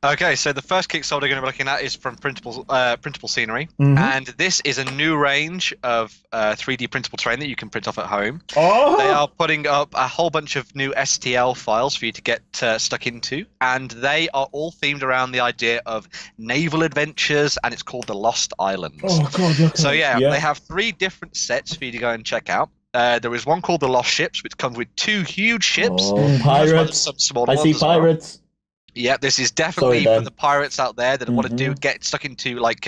Okay, so the first Kickstarter we're going to be looking at is from Printable Scenery, Mhm. and this is a new range of 3D printable terrain that you can print off at home. Oh, They are putting up a whole bunch of new STL files for you to get stuck into, and they are all themed around the idea of naval adventures, and it's called the Lost Islands. oh God, look So at it. yeah, they have 3 different sets for you to go and check out. There is one called the Lost Ships, which comes with 2 huge ships, Oh, as well as pirates! some smaller I ones see as well. pirates. Yeah, this is definitely Sorry, for the pirates out there that want to Mhm. get stuck into like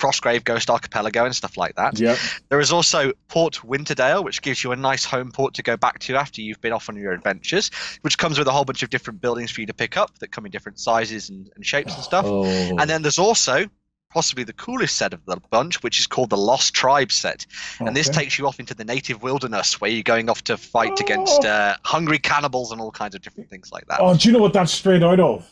Frostgrave Ghost Archipelago and stuff like that. Yep. There is also Port Winterdale, which gives you a nice home port to go back to after you've been off on your adventures, which comes with a whole bunch of different buildings for you to pick up that come in different sizes and shapes and stuff. Oh. And then there's also possibly the coolest set of the bunch, which is called the Lost Tribes set. And this Okay. takes you off into the native wilderness where you're going off to fight against hungry cannibals and all kinds of different things like that. Oh, do you know what that's straight out of?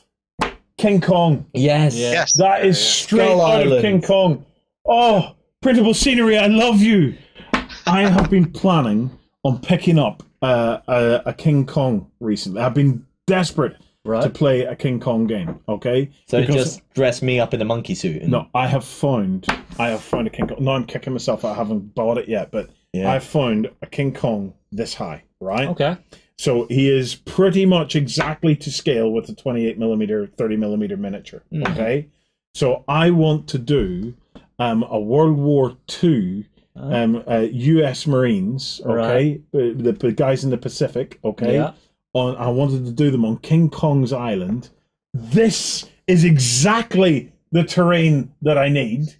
King Kong. Yes. Yeah. Yes. That is Yeah. straight Skull out of Island. King Kong. Oh, Printable Scenery, I love you. I have been planning on picking up a King Kong recently. I've been desperate to Right. play a King Kong game. Okay, So Because- just dress me up in a monkey suit. And... no, I have found a King Kong. No, I'm kicking myself. I haven't bought it yet, but Yeah. I found a King Kong this high. Right. Okay. So he is pretty much exactly to scale with the 28mm, 30mm miniature. Mhm. Okay, so I want to do a World War II U.S. Marines. Okay, the guys in the Pacific. Okay, Yeah. I wanted to do them on King Kong's Island. This is exactly the terrain that I need.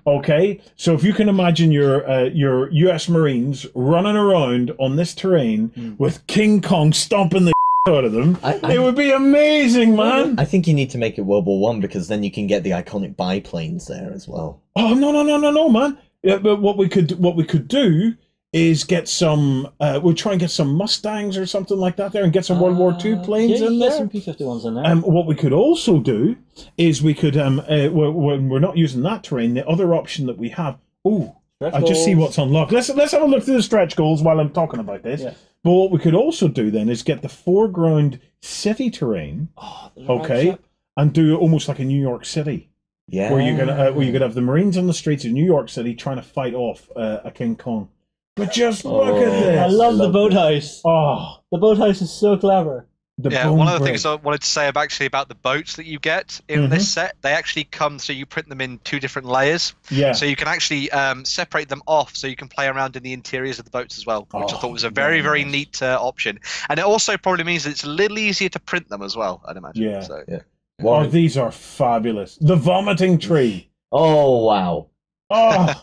Okay, so if you can imagine your U.S. Marines running around on this terrain with King Kong stomping the out of them, it would be amazing, man. I think you need to make it World War One because then you can get the iconic biplanes there as well. Oh no, man! Yeah, but what we could do is get some. We'll try and get some Mustangs or something like that there, and get some World War II planes in Get there. some P-51s in there. What we could also do is we could when we're not using that terrain, the other option that we have. Oh, Stretch I just see goals. what's unlocked. Let's have a look through the stretch goals while I'm talking about this. Yeah. But what we could also do then is get the foreground city terrain, Oh, there's a right okay, ship. and do almost like a New York City, Yeah. where you could have the Marines on the streets of New York City trying to fight off a King Kong. But just look at this. I love the Love boathouse. Oh, The boathouse is so clever. the Yeah, bone one of the break. things I wanted to say about the boats that you get in this set, they actually come, so you print them in 2 different layers. Yeah. So you can actually separate them off so you can play around in the interiors of the boats as well, which I Oh, thought was a very, very nice. neat option. And it also probably means that it's a little easier to print them as well, I'd imagine. Yeah. So. Yeah. Oh, Warren. these are fabulous. The vomiting tree. Oh wow. Oh,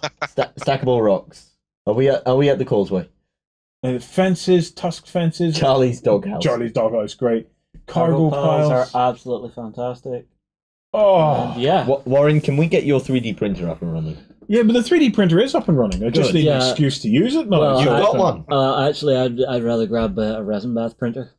Stackable rocks. Are we at the causeway? fences, tusk fences. Charlie's doghouse. Charlie's doghouse, great. Cargo piles. are absolutely fantastic. Oh, And yeah. Warren, can we get your 3D printer up and running? yeah, but the 3D printer is up and running. I just Good. need an Yeah. excuse to use it. No, Well, You've I- got one. Actually, I'd rather grab a resin bath printer.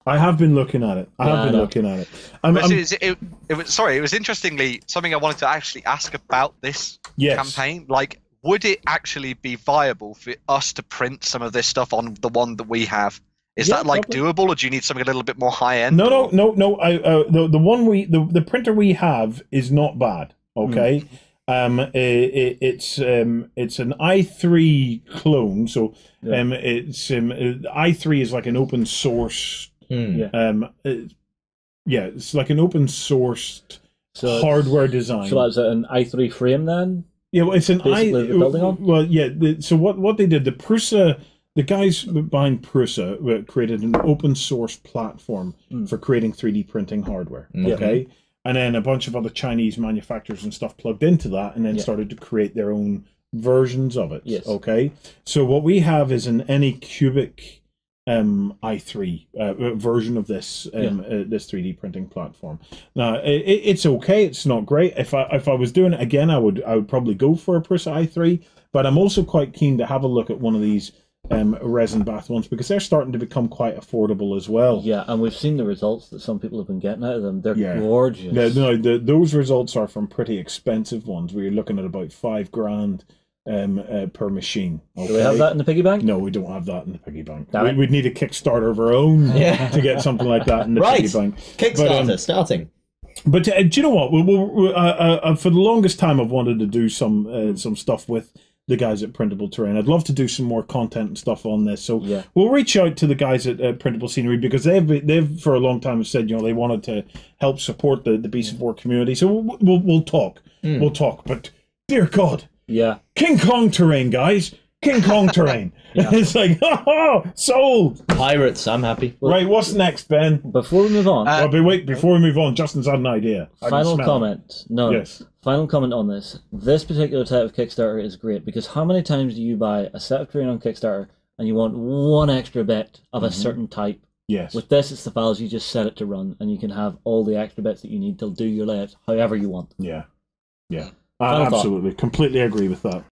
I have been looking at it. I Yeah, have I been know. looking at it. It was interestingly something I wanted to actually ask about this Yes. campaign. Like, would it actually be viable for us to print some of this stuff on the one that we have? Is Yeah, that like probably. doable, or do you need something a little bit more high end? No. The one the printer we have is not bad. Okay. It's an i3 clone, so i3 is like an open source. Hmm. It's like an open sourced So hardware design. So that's an i3 frame then? Yeah, well, it's an Basically the building on? Well, yeah. So what they did, the guys behind Prusa created an open source platform for creating 3D printing hardware. Okay, and then a bunch of other Chinese manufacturers and stuff plugged into that, and then started to create their own versions of it. Yes. Okay, so what we have is an Anycubic i3 version of this this 3D printing platform. Now it's okay. It's not great. If I was doing it again, I would probably go for a Prusa i3. But I'm also quite keen to have a look at one of these resin bath ones because they're starting to become quite affordable as well. Yeah, and we've seen the results that some people have been getting out of them. They're Yeah. gorgeous. Those results are from pretty expensive ones. We're looking at about $5,000 per machine. Okay? Do we have that in the piggy bank? No, we don't have that in the piggy bank. Damn it. We'd need a Kickstarter of our own Yeah. to get something like that in the Right. piggy bank. Kickstarter But, starting. But do you know what? For the longest time, I've wanted to do some stuff with the guys at Printable Terrain. I'd love to do some more content and stuff on this. So we'll reach out to the guys at Printable Scenery, because they've for a long time have said, they wanted to help support the Beast of War community. So we'll talk. We'll talk. But dear God, King Kong Terrain, guys. King Kong Terrain. It's like, sold. Pirates, I'm happy. Right, what's next, Ben? Before we move on, before we move on, Justin's had an idea. Final comment. Yes. Final comment on this. This particular type of Kickstarter is great, because how many times do you buy a set of terrain on Kickstarter and you want one extra bit of a certain type? Yes. With this, it's the files, you just set it to run, and you can have all the extra bits that you need to do your layouts however you want. Yeah. Absolutely. Completely agree with that.